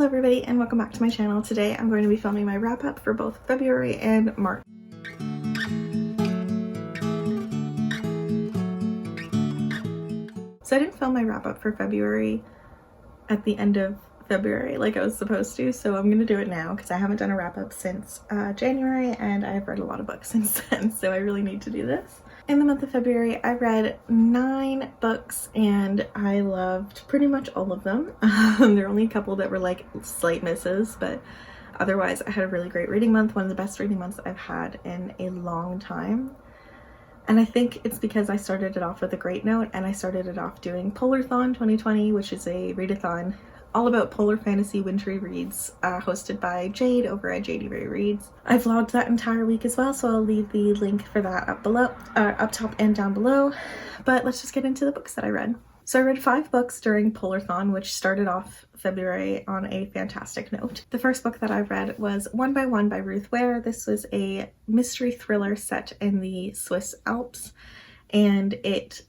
Hello everybody and welcome back to my channel. Today I'm going to be filming my wrap up for both February and March. So I didn't film my wrap up for February at the end of February like I was supposed to, so I'm gonna do it now because I haven't done a wrap up since January and I've read a lot of books since then, so I really need to do this. In the month of February, I read 9 books and I loved pretty much all of them. There are only a couple that were like slight misses, but otherwise I had a really great reading month, one of the best reading months I've had in a long time. And I think it's because I started it off with a great note and I started it off doing Polarthon 2020, which is a readathon all about polar fantasy wintry reads, hosted by Jade over at JD Ray Reads. I vlogged that entire week as well, so I'll leave the link for that up below, up top and down below. But let's just get into the books that I read. So I read 5 books during Polarthon, which started off February on a fantastic note. The first book that I read was One by One by Ruth Ware. This was a mystery thriller set in the Swiss Alps, and it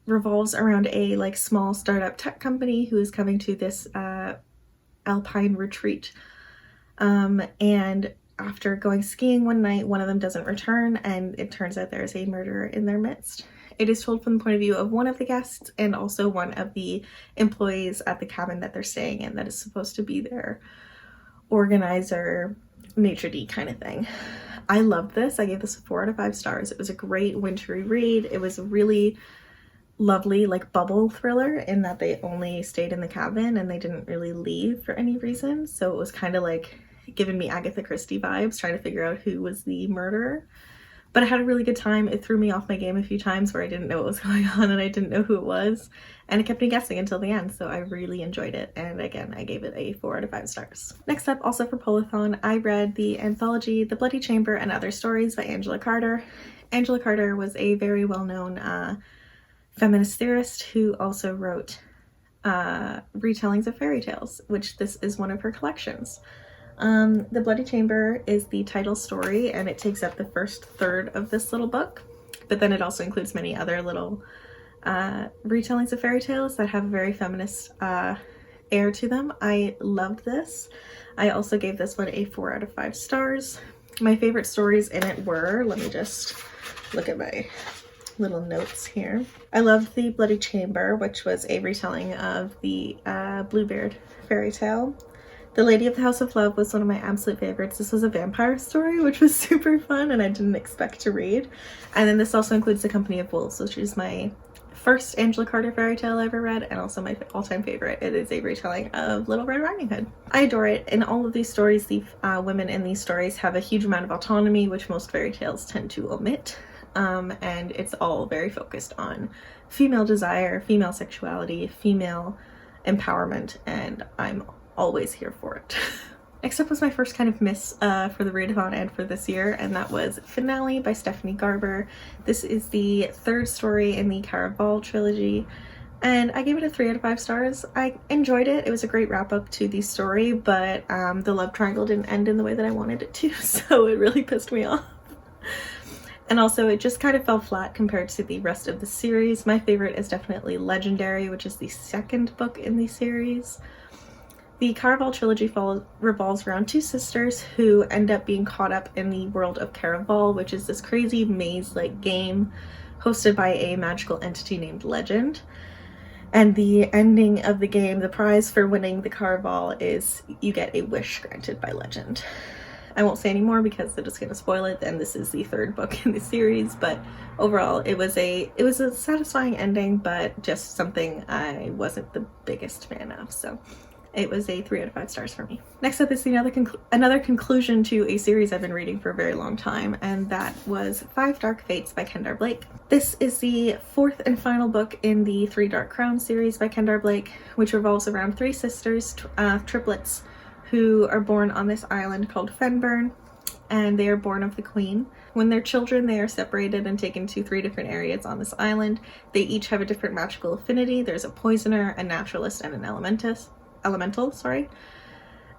revolves around a small startup tech company who is coming to this alpine retreat, and after going skiing one night, one of them doesn't return and it turns out there's a murderer in their midst. It is told from the point of view of one of the guests and also one of the employees at the cabin that they're staying in that is supposed to be their organizer, maitre d' kind of thing. I loved this. I gave this a 4 out of 5 stars. It was a great wintry read. It was a really lovely bubble thriller in that they only stayed in the cabin and they didn't really leave for any reason, so it was kind of giving me Agatha Christie vibes, trying to figure out who was the murderer. But I had a really good time. It threw me off my game a few times where I didn't know what was going on and I didn't know who it was, and it kept me guessing until the end, so I really enjoyed it, and again I gave it a 4 out of 5 stars. Next up, also for Polarthon, I read the anthology The Bloody Chamber and Other Stories by Angela Carter. Angela Carter was a very well-known feminist theorist who also wrote retellings of fairy tales, which this is one of her collections. The Bloody Chamber is the title story and it takes up the first third of this little book, but then it also includes many other little retellings of fairy tales that have a very feminist air to them. I loved this. I also gave this one a 4 out of 5 stars. My favorite stories in it were, let me just look at my little notes here. I loved The Bloody Chamber, which was a retelling of the Bluebeard fairy tale. The Lady of the House of Love was one of my absolute favorites. This was a vampire story, which was super fun and I didn't expect to read. And then this also includes The Company of Wolves, which is my first Angela Carter fairy tale I ever read and also my all-time favorite. It is a retelling of Little Red Riding Hood. I adore it. In all of these stories, the women in these stories have a huge amount of autonomy, which most fairy tales tend to omit. And it's all very focused on female desire, female sexuality, female empowerment, and I'm always here for it. Next up was my first kind of miss for the readathon and for this year, and that was Finale by Stephanie Garber. This is the 3rd story in the Caraval trilogy, and I gave it a 3 out of 5 stars. I enjoyed it. It was a great wrap up to the story, but the love triangle didn't end in the way that I wanted it to, so it really pissed me off. And also it just kind of fell flat compared to the rest of the series. My favorite is definitely Legendary, which is the 2nd book in the series. The Caraval trilogy revolves around 2 sisters who end up being caught up in the world of Caraval, which is this crazy maze-like game hosted by a magical entity named Legend. And the ending of the game, the prize for winning the Caraval, is you get a wish granted by Legend. I won't say any more because they're just going to spoil it, and this is the 3rd book in the series, but overall it was a satisfying ending, but just something I wasn't the biggest fan of, so it was a 3 out of 5 stars for me. Next up is another conclusion to a series I've been reading for a very long time, and that was 5 Dark Fates by Kendare Blake. This is the 4th and final book in the 3 Dark Crowns series by Kendare Blake, which revolves around 3 sisters, triplets, who are born on this island called Fenburn, and they are born of the Queen. When they're children, they are separated and taken to 3 different areas on this island. They each have a different magical affinity. There's a poisoner, a naturalist, and an elemental, sorry.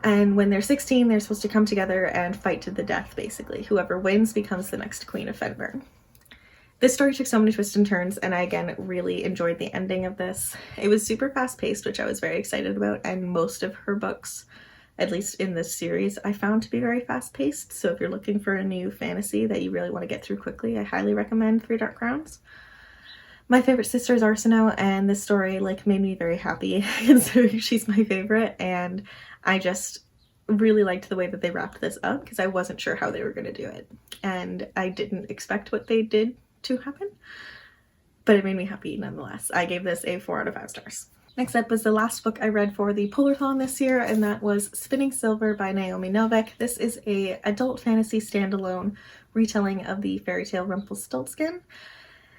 And when they're 16, they're supposed to come together and fight to the death, basically. Whoever wins becomes the next Queen of Fenburn. This story took so many twists and turns, and I again really enjoyed the ending of this. It was super fast paced, which I was very excited about, and most of her books, at least in this series, I found to be very fast paced. So if you're looking for a new fantasy that you really want to get through quickly, I highly recommend Three Dark Crowns. My favorite sister is Arsinoe, and this story like made me very happy considering she's my favorite, and I just really liked the way that they wrapped this up because I wasn't sure how they were going to do it, and I didn't expect what they did to happen, but it made me happy nonetheless. I gave this a 4 out of 5 stars. Next up was the last book I read for the Polarthon this year, and that was Spinning Silver by Naomi Novik. This is a adult fantasy standalone retelling of the fairy tale Rumpelstiltskin.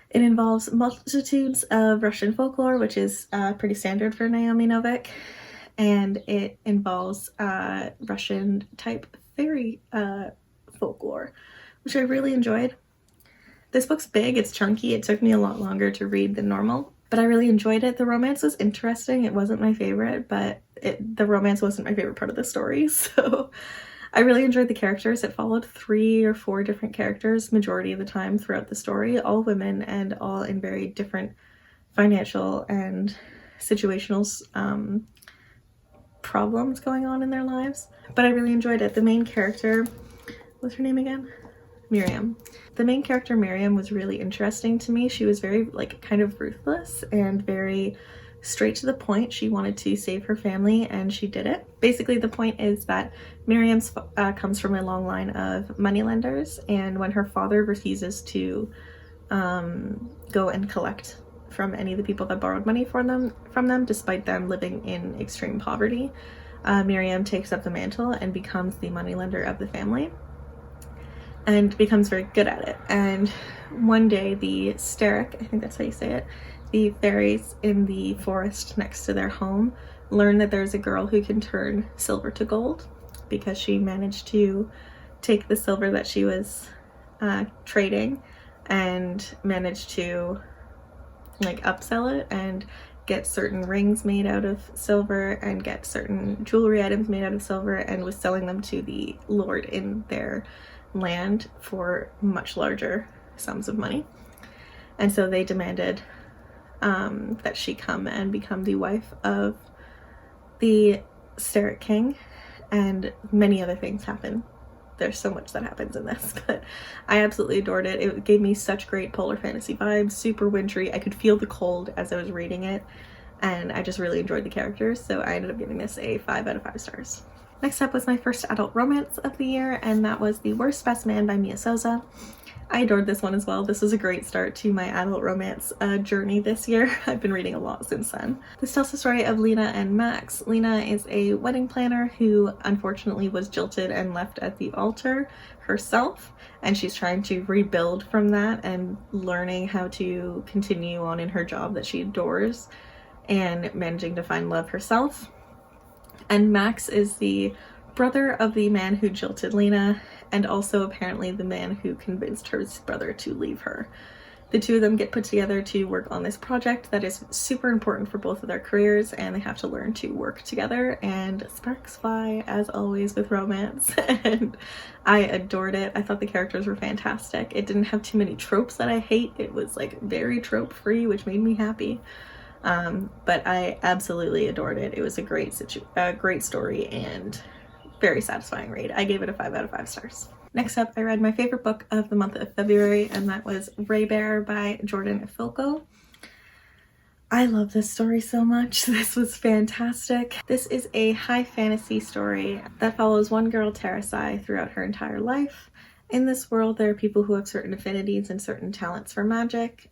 It involves multitudes of Russian folklore, which is pretty standard for Naomi Novik, and it involves Russian type fairy folklore, which I really enjoyed. This book's big, it's chunky, it took me a lot longer to read than normal, but I really enjoyed it. The romance was interesting, it wasn't my favorite, but the romance wasn't my favorite part of the story, so I really enjoyed the characters. It followed 3 or 4 different characters majority of the time throughout the story, all women and all in very different financial and situational problems going on in their lives, but I really enjoyed it. The main character, what's her name again? Miriam. The main character Miriam was really interesting to me. She was very like kind of ruthless and very straight to the point. She wanted to save her family and she did it. Basically the point is that Miriam comes from a long line of moneylenders, and when her father refuses to go and collect from any of the people that borrowed money from them despite them living in extreme poverty, Miriam takes up the mantle and becomes the moneylender of the family, and becomes very good at it. And one day the Sterek, I think that's how you say it, the fairies in the forest next to their home learn that there's a girl who can turn silver to gold because she managed to take the silver that she was trading and managed to like upsell it and get certain rings made out of silver and get certain jewelry items made out of silver, and was selling them to the lord in their land for much larger sums of money. And so they demanded that she come and become the wife of the Sterek King, and many other things happen. There's so much that happens in this, but I absolutely adored it. It gave me such great polar fantasy vibes, super wintry. I could feel the cold as I was reading it, and I just really enjoyed the characters, so I ended up giving this a 5 out of 5 stars. Next up was my first adult romance of the year, and that was The Worst Best Man by Mia Sosa. I adored this one as well. This was a great start to my adult romance journey this year. I've been reading a lot since then. This tells the story of Lena and Max. Lena is a wedding planner who unfortunately was jilted and left at the altar herself, and she's trying to rebuild from that and learning how to continue on in her job that she adores and managing to find love herself. And Max is the brother of the man who jilted Lena, and also apparently the man who convinced her brother to leave her. The two of them get put together to work on this project that is super important for both of their careers, and they have to learn to work together, and sparks fly as always with romance. And I adored it. I thought the characters were fantastic. It didn't have too many tropes that I hate. It was like very trope free, which made me happy. But I absolutely adored it. It was a great story and very satisfying read. I gave it a 5 out of 5 stars. Next up, I read my favorite book of the month of February, and that was Raybearer by Jordan Ifueko. I love this story so much. This was fantastic. This is a high fantasy story that follows one girl, Terasai, throughout her entire life. In this world, there are people who have certain affinities and certain talents for magic.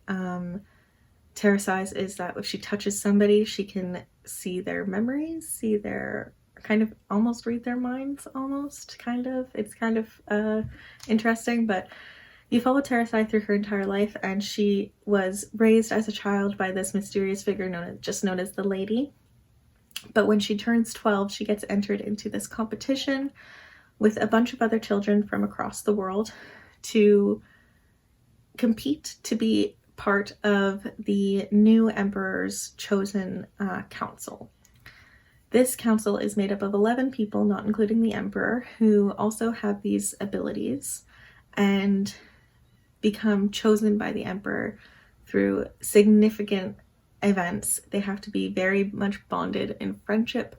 Terasai's is that if she touches somebody, she can see their memories, see their kind of almost read their minds, almost kind of. It's kind of interesting, but you follow Terasai through her entire life, and she was raised as a child by this mysterious figure known as the Lady. But when she turns 12, she gets entered into this competition with a bunch of other children from across the world to compete to be part of the new emperor's chosen council. This council is made up of 11 people, not including the emperor, who also have these abilities. And become chosen by the emperor through significant events. They have to be very much bonded in friendship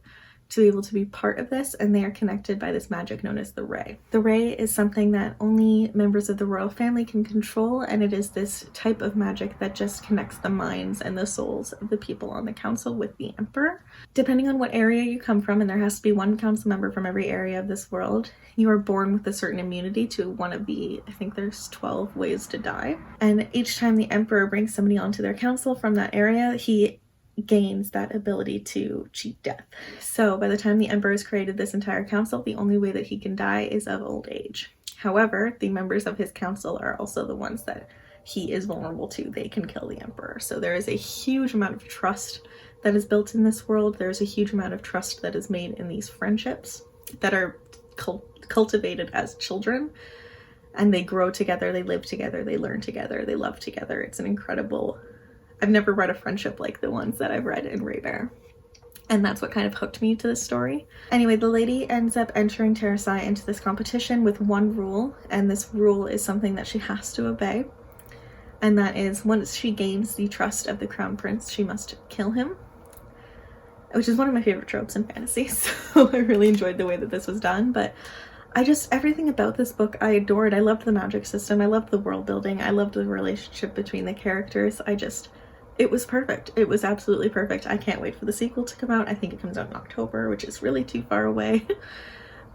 to be able to be part of this, and they are connected by this magic known as the Ray. The Ray is something that only members of the royal family can control, and it is this type of magic that just connects the minds and the souls of the people on the council with the emperor. Depending on what area you come from, and there has to be one council member from every area of this world, you are born with a certain immunity to one of the, I think there's 12 ways to die. And each time the emperor brings somebody onto their council from that area, he gains that ability to cheat death. So by the time the emperor has created this entire council, the only way that he can die is of old age. However, the members of his council are also the ones that he is vulnerable to. They can kill the emperor. So there is a huge amount of trust that is built in this world. There's a huge amount of trust that is made in these friendships that are cultivated as children, and they grow together, they live together, they learn together, they love together. It's an incredible, I've never read a friendship like the ones that I've read in Raybearer, and that's what kind of hooked me to this story. Anyway, the lady ends up entering Terasai into this competition with one rule, and this rule is something that she has to obey, and that is once she gains the trust of the crown prince, she must kill him, which is one of my favorite tropes in fantasy, so I really enjoyed the way that this was done. But everything about this book I adored. I loved the magic system, I loved the world building, I loved the relationship between the characters. It was perfect. It was absolutely perfect. I can't wait for the sequel to come out. I think it comes out in October, which is really too far away.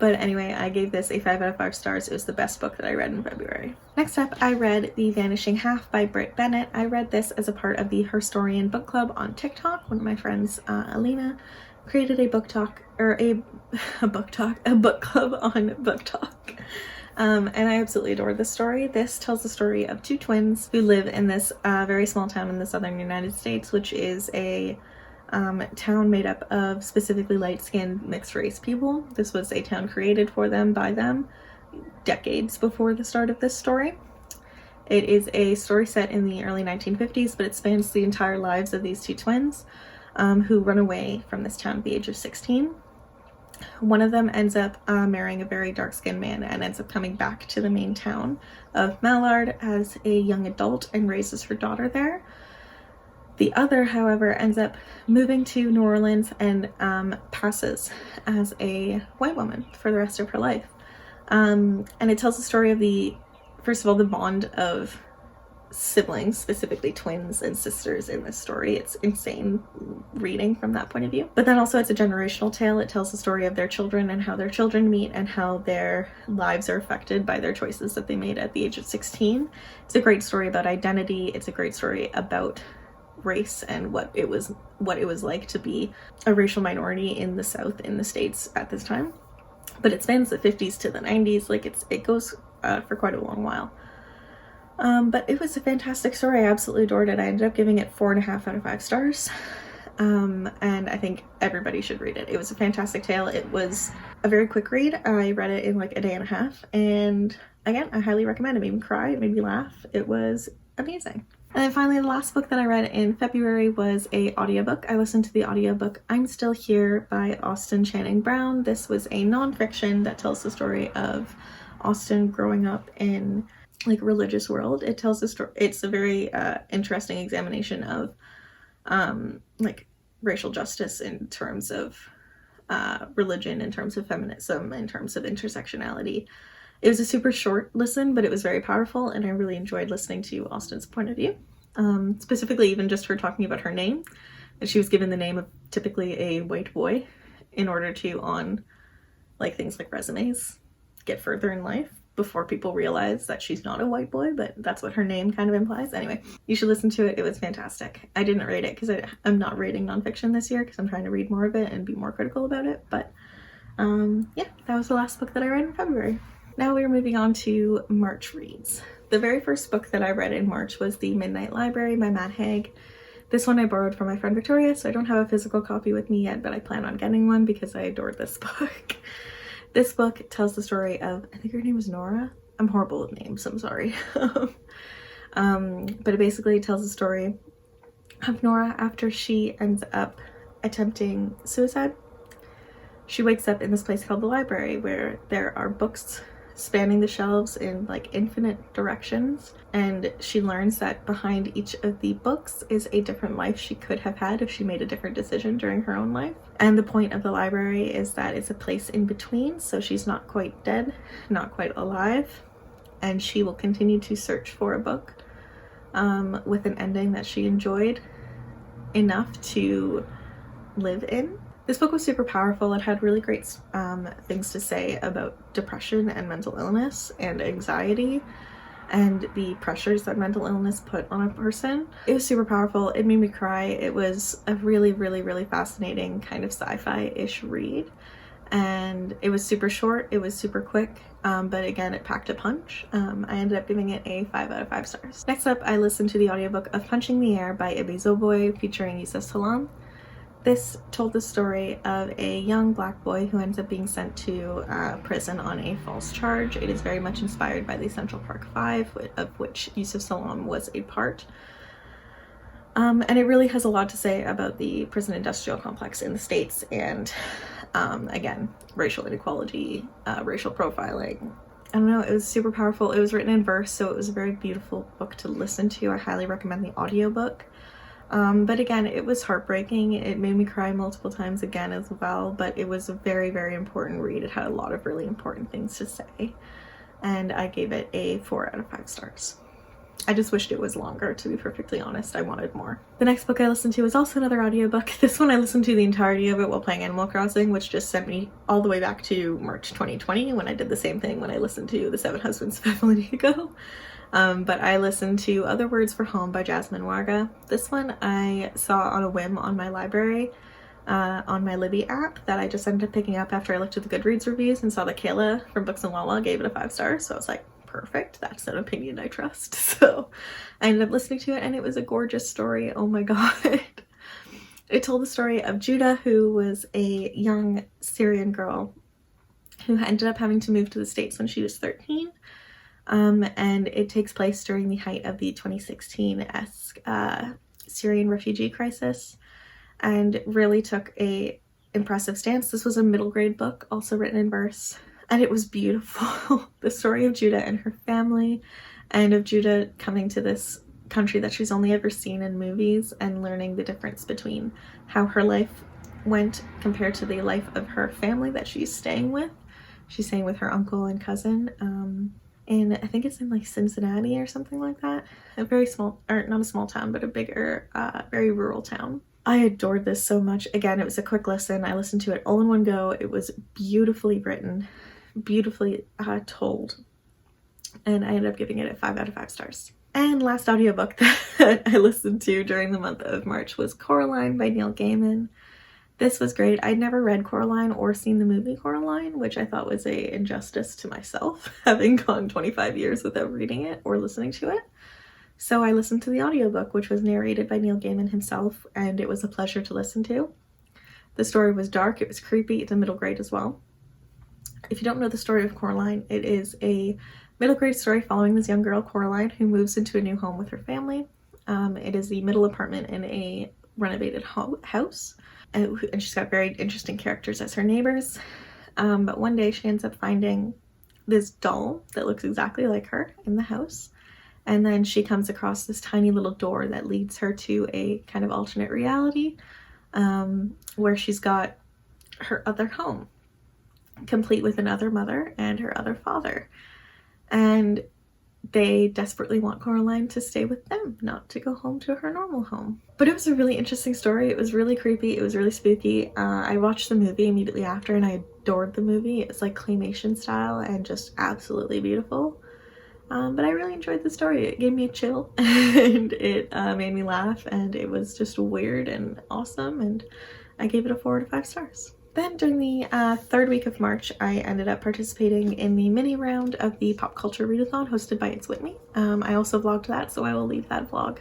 But anyway, I gave this a 5 out of 5 stars. It was the best book that I read in February. Next up, I read The Vanishing Half by Brit Bennett. I read this as a part of the Herstory book club on TikTok. One of my friends, Alina, created a book club on Book Talk. And I absolutely adored this story. This tells the story of two twins who live in this very small town in the southern United States, which is a town made up of specifically light-skinned mixed-race people. This was a town created for them by them decades before the start of this story. It is a story set in the early 1950s, but it spans the entire lives of these two twins who run away from this town at the age of 16. One of them ends up marrying a very dark-skinned man and ends up coming back to the main town of Mallard as a young adult and raises her daughter there. The other, however, ends up moving to New Orleans and passes as a white woman for the rest of her life. And it tells the story of first of all, the bond of siblings, specifically twins and sisters in this story. It's insane reading from that point of view. But then also it's a generational tale. It tells the story of their children and how their children meet and how their lives are affected by their choices that they made at the age of 16. It's a great story about identity. It's a great story about race and what it was like to be a racial minority in the South in the States at this time. But it spans the 50s to the 90s. Like it goes for quite a long while. But it was a fantastic story. I absolutely adored it. I ended up giving it 4.5 out of 5 stars. And I think everybody should read it. It was a fantastic tale. It was a very quick read. I read it in like a day and a half. And again, I highly recommend it. It made me cry. It made me laugh. It was amazing. And then finally, the last book that I read in February was an audiobook. I listened to the audiobook I'm Still Here by Austin Channing Brown. This was a nonfiction that tells the story of Austin growing up in like religious world. It tells the story. It's a very interesting examination of like racial justice in terms of religion, in terms of feminism, in terms of intersectionality. It was a super short listen, but it was very powerful, and I really enjoyed listening to Austin's point of view. Specifically, even just her talking about her name, that she was given the name of typically a white boy in order to, on like things like resumes, get further in life before people realize that she's not a white boy, but that's what her name kind of implies. Anyway, you should listen to it. It was fantastic. I didn't rate it because I'm not rating nonfiction this year because I'm trying to read more of it and be more critical about it. But yeah, that was the last book that I read in February. Now we're moving on to March reads. The very first book that I read in March was The Midnight Library by Matt Haig. This one I borrowed from my friend Victoria, so I don't have a physical copy with me yet, but I plan on getting one because I adored this book. This book tells the story of, I think her name is Nora. I'm horrible with names, I'm sorry. But it basically tells the story of Nora after she ends up attempting suicide. She wakes up in this place called the library where there are books spanning the shelves in like infinite directions, and she learns that behind each of the books is a different life she could have had if she made a different decision during her own life. And the point of the library is that it's a place in between, so she's not quite dead, not quite alive, and she will continue to search for a book with an ending that she enjoyed enough to live in. This book was super powerful. It had really great things to say about depression and mental illness and anxiety and the pressures that mental illness put on a person. It was super powerful. It made me cry. It was a really, really, really fascinating kind of sci-fi-ish read. And it was super short. It was super quick. But again, it packed a punch. I ended up giving it a 5 out of 5 stars. Next up, I listened to the audiobook of Punching the Air by Ibi Zoboi featuring Yusuf Salam. This told the story of a young black boy who ends up being sent to prison on a false charge. It is very much inspired by the Central Park 5, of which Yusuf Salam was a part. And it really has a lot to say about the prison industrial complex in the States and, again, racial inequality, racial profiling. I don't know, it was super powerful. It was written in verse, so it was a very beautiful book to listen to. I highly recommend the audiobook. But again, it was heartbreaking. It made me cry multiple times again as well, but it was a very, very important read. It had a lot of really important things to say, and I gave it a 4 out of 5 stars. I just wished it was longer, to be perfectly honest. I wanted more. The next book I listened to was also another audiobook. This one I listened to the entirety of it while playing Animal Crossing, which just sent me all the way back to March 2020 when I did the same thing when I listened to The Seven Husbands of Evelyn Hugo. But I listened to Other Words for Home by Jasmine Warga. This one I saw on a whim on my library, on my Libby app, that I just ended up picking up after I looked at the Goodreads reviews and saw that Kayla from Books and Lala gave it a 5 stars. So I was like, perfect, that's an opinion I trust. So I ended up listening to it, and it was a gorgeous story. Oh my god. It told the story of Judah, who was a young Syrian girl who ended up having to move to the States when she was 13. And it takes place during the height of the 2016-esque Syrian refugee crisis, and really took a impressive stance. This was a middle grade book, also written in verse, and it was beautiful. The story of Judah and her family, and of Judah coming to this country that she's only ever seen in movies, and learning the difference between how her life went compared to the life of her family that she's staying with. She's staying with her uncle and cousin, and I think it's in like Cincinnati or something like that. A very small, or not a small town, but a bigger, very rural town. I adored this so much. Again, it was a quick listen. I listened to it all in one go. It was beautifully written, beautifully told, and I ended up giving it a 5 out of 5 stars. And last audiobook that I listened to during the month of March was Coraline by Neil Gaiman. This was great. I'd never read Coraline or seen the movie Coraline, which I thought was a injustice to myself, having gone 25 years without reading it or listening to it. So I listened to the audiobook, which was narrated by Neil Gaiman himself, and it was a pleasure to listen to. The story was dark, it was creepy, it's a middle grade as well. If you don't know the story of Coraline, it is a middle grade story following this young girl, Coraline, who moves into a new home with her family. It is the middle apartment in a renovated house. And she's got very interesting characters as her neighbors. But one day she ends up finding this doll that looks exactly like her in the house. And then she comes across this tiny little door that leads her to a kind of alternate reality, where she's got her other home, complete with another mother and her other father. And they desperately want Coraline to stay with them, not to go home to her normal home. But it was a really interesting story. It was really creepy. It was really spooky. I watched the movie immediately after, and I adored the movie. It's like claymation style and just absolutely beautiful. But I really enjoyed the story. It gave me a chill and it made me laugh, and it was just weird and awesome, and I gave it a 4 out of 5 stars. Then during the third week of March, I ended up participating in the mini round of the Pop Culture Readathon hosted by It's With Me. I also vlogged that, so I will leave that vlog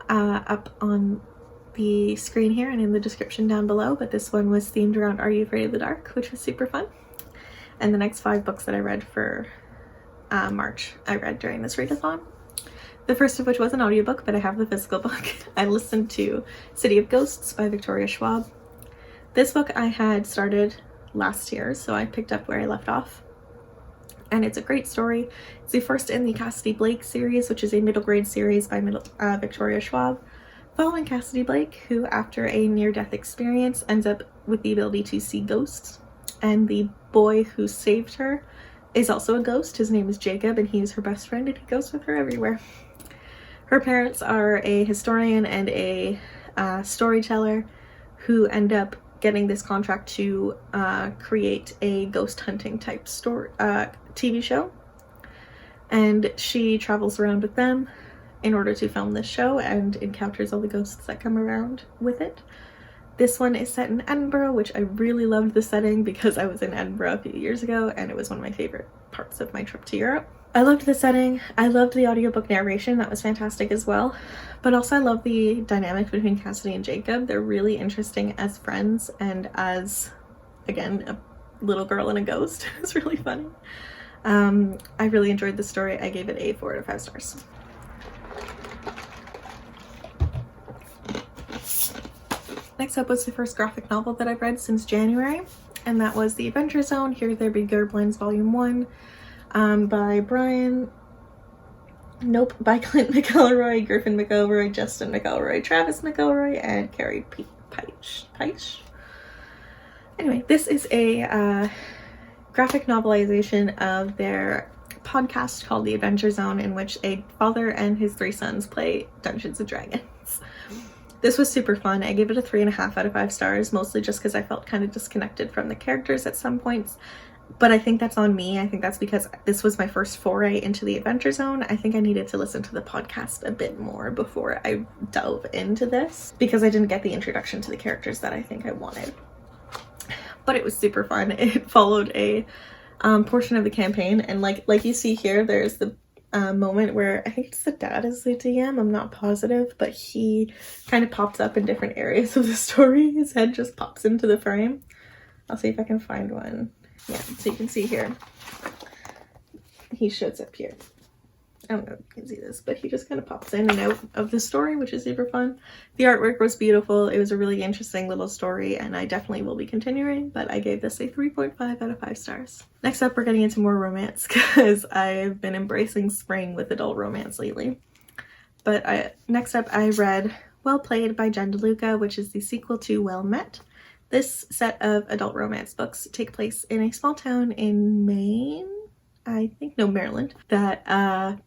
up on the screen here and in the description down below, but this one was themed around Are You Afraid of the Dark, which was super fun. And the next 5 books that I read for March, I read during this readathon. The first of which was an audiobook, but I have the physical book. I listened to City of Ghosts by Victoria Schwab. This book I had started last year, so I picked up where I left off. and it's a great story. It's the first in the Cassidy Blake series, which is a middle grade series by Victoria Schwab, following Cassidy Blake, who after a near-death experience ends up with the ability to see ghosts, and the boy who saved her is also a ghost. His name is Jacob, and he's her best friend, and he goes with her everywhere. Her parents are a historian and a storyteller who end up getting this contract to create a ghost hunting type TV show, and she travels around with them in order to film this show and encounters all the ghosts that come around with it. This one is set in Edinburgh, which I really loved the setting because I was in Edinburgh a few years ago and it was one of my favorite parts of my trip to Europe. I loved the setting, I loved the audiobook narration, that was fantastic as well, but also I love the dynamic between Cassidy and Jacob. They're really interesting as friends and as, again, a little girl and a ghost. It's really funny. I really enjoyed the story. I gave it a 4 out of 5 stars. Next up was the first graphic novel that I've read since January, and that was The Adventure Zone, Here There Be Gerblins Volume 1, by Clint McElroy, Griffin McElroy, Justin McElroy, Travis McElroy, and Carrie Peisch. Anyway, this is a graphic novelization of their podcast called The Adventure Zone, in which a father and his 3 sons play Dungeons and Dragons. This was super fun. I gave it a 3.5 out of 5 stars, mostly just because I felt kind of disconnected from the characters at some points. But I think that's on me. I think that's because this was my first foray into the Adventure Zone. I think I needed to listen to the podcast a bit more before I delve into this, because I didn't get the introduction to the characters that I think I wanted. But it was super fun. It followed a portion of the campaign, and like you see here, there's the moment where I think it's the dad is the DM, I'm not positive, but he kind of pops up in different areas of the story. His head just pops into the frame. I'll see if I can find one. Yeah, so you can see here, he shows up here. I don't know if you can see this, but he just kind of pops in and out of the story, which is super fun. The artwork was beautiful. It was a really interesting little story, and I definitely will be continuing, but I gave this a 3.5 out of 5 stars. Next up, we're getting into more romance, because I've been embracing spring with adult romance lately. But next up, I read Well Played by Jen Deluca, which is the sequel to Well Met. This set of adult romance books take place in a small town in Maine, Maryland, that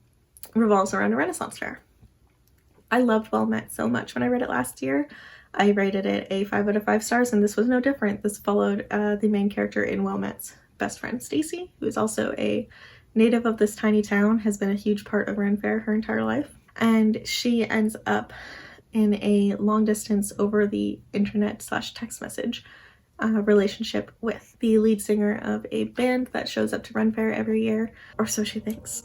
revolves around a Renaissance fair. I loved Well Met so much when I read it last year. I rated it a 5 out of 5 stars, and this was no different. This followed the main character in Well Met's best friend, Stacy, who is also a native of this tiny town, has been a huge part of Ren Fair her entire life, and she ends up in a long distance over the internet / text message relationship with the lead singer of a band that shows up to Ren Fair every year, or so she thinks.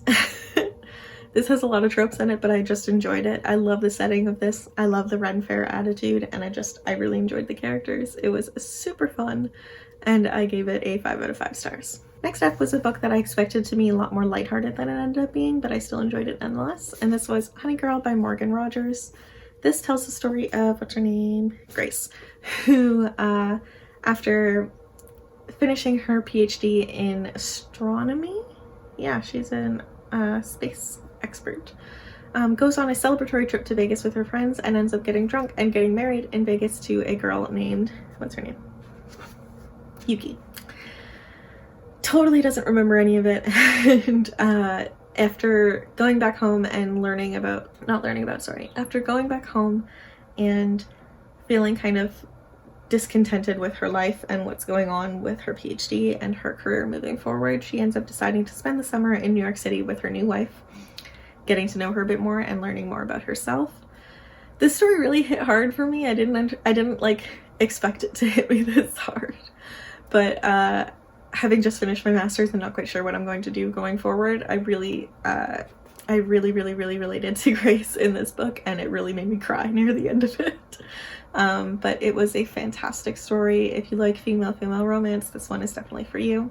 This has a lot of tropes in it, but I just enjoyed it. I love the setting of this. I love the Ren Fair attitude, and I really enjoyed the characters. It was super fun, and I gave it a 5 out of 5 stars. Next up was a book that I expected to be a lot more lighthearted than it ended up being, but I still enjoyed it nonetheless, and this was Honey Girl by Morgan Rogers. This tells the story of, what's her name? Grace, who, after finishing her PhD in astronomy, yeah, she's an space expert, goes on a celebratory trip to Vegas with her friends and ends up getting drunk and getting married in Vegas to a girl named, what's her name? Yuki. Totally doesn't remember any of it, and after going back home and after going back home and feeling kind of discontented with her life and what's going on with her PhD and her career moving forward, she ends up deciding to spend the summer in New York City with her new wife, getting to know her a bit more and learning more about herself. This story really hit hard for me. I didn't like expect it to hit me this hard, but having just finished my master's and not quite sure what I'm going to do going forward, I really related to Grace in this book, and it really made me cry near the end of it. But it was a fantastic story. If you like female romance, this one is definitely for you.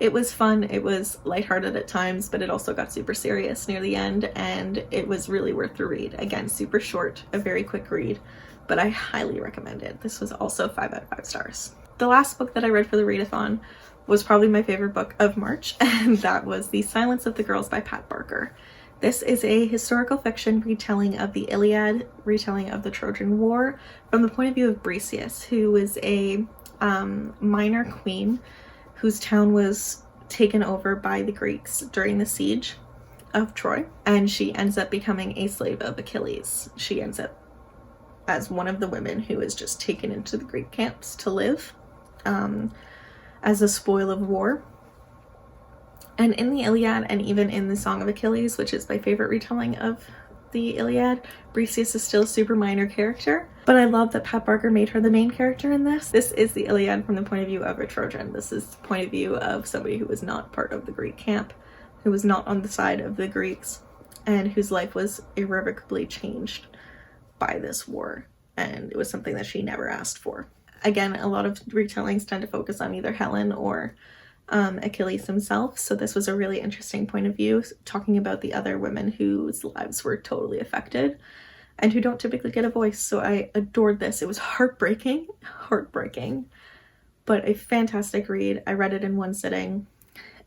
It was fun, it was lighthearted at times, but it also got super serious near the end, and it was really worth the read. Again, super short, a very quick read, but I highly recommend it. This was also 5 out of 5 stars. The last book that I read for the readathon was probably my favorite book of March, and that was The Silence of the Girls by Pat Barker. This is a historical fiction retelling of the Iliad, retelling of the Trojan War, from the point of view of Briseis, who was a minor queen whose town was taken over by the Greeks during the siege of Troy, and she ends up becoming a slave of Achilles. She ends up as one of the women who is just taken into the Greek camps to live as a spoil of war. And in the Iliad, and even in the Song of Achilles, which is my favorite retelling of the Iliad, Briseis is still a super minor character, but I love that Pat Barker made her the main character in this. This is the Iliad from the point of view of a Trojan. This is the point of view of somebody who was not part of the Greek camp, who was not on the side of the Greeks, and whose life was irrevocably changed by this war, and it was something that she never asked for. Again, a lot of retellings tend to focus on either Helen or Achilles himself, so this was a really interesting point of view, talking about the other women whose lives were totally affected and who don't typically get a voice. So I adored this. It was heartbreaking, but a fantastic read. I read it in one sitting,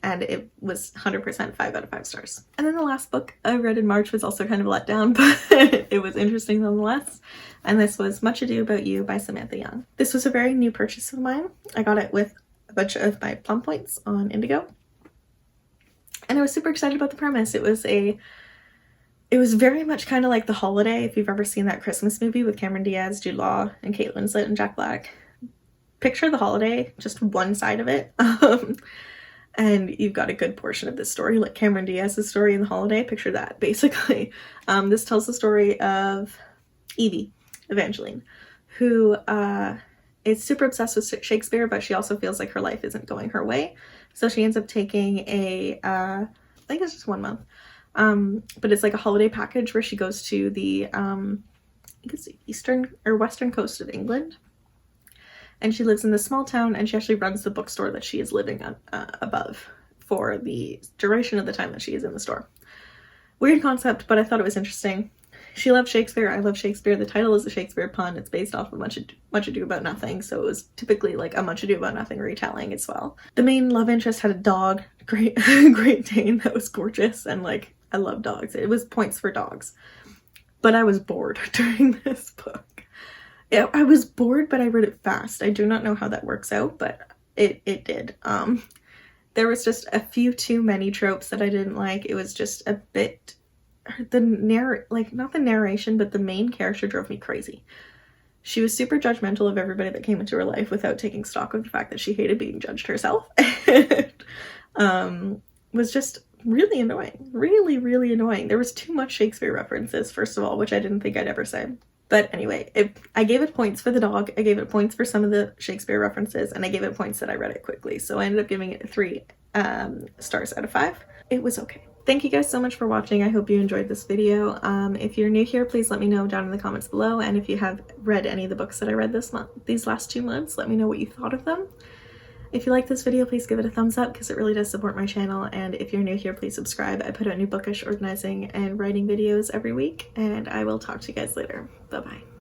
and it was 100% 5 out of 5 stars. And then the last book I read in March was also kind of a letdown, but it was interesting nonetheless. And this was Much Ado About You by Samantha Young. This was a very new purchase of mine. I got it with a bunch of my plum points on Indigo. And I was super excited about the premise. It was very much kind of like The Holiday, if you've ever seen that Christmas movie with Cameron Diaz, Jude Law, and Kate Winslet and Jack Black. Picture The Holiday, just one side of it. And you've got a good portion of this story, like Cameron Diaz's story in The Holiday. Picture that, basically. This tells the story of Evie, Evangeline, who is super obsessed with Shakespeare, but she also feels like her life isn't going her way. So she ends up taking I think it's just 1 month, but it's like a holiday package where she goes to the, I think it's the eastern or western coast of England. And she lives in this small town, and she actually runs the bookstore that she is living above for the duration of the time that she is in the store. Weird concept, but I thought it was interesting. She loved Shakespeare. I love Shakespeare. The title is a Shakespeare pun. It's based off of Much Ado About Nothing, so it was typically like a Much Ado About Nothing retelling as well. The main love interest had a dog, Great Dane, that was gorgeous, and like, I love dogs. It was points for dogs. But I was bored during this book. Yeah, I was bored, but I read it fast. I do not know how that works out, but it did. There was just a few too many tropes that I didn't like. It was just a bit, not the narration, but the main character drove me crazy. She was super judgmental of everybody that came into her life without taking stock of the fact that she hated being judged herself. Was just really annoying. Really, really annoying. There was too much Shakespeare references, first of all, which I didn't think I'd ever say. But anyway, I gave it points for the dog, I gave it points for some of the Shakespeare references, and I gave it points that I read it quickly. So I ended up giving it 3 stars out of 5. It was okay. Thank you guys so much for watching. I hope you enjoyed this video. If you're new here, please let me know down in the comments below. And if you have read any of the books that I read these last 2 months, let me know what you thought of them. If you like this video, please give it a thumbs up because it really does support my channel. And if you're new here, please subscribe. I put out new bookish, organizing, and writing videos every week. And I will talk to you guys later. Bye-bye.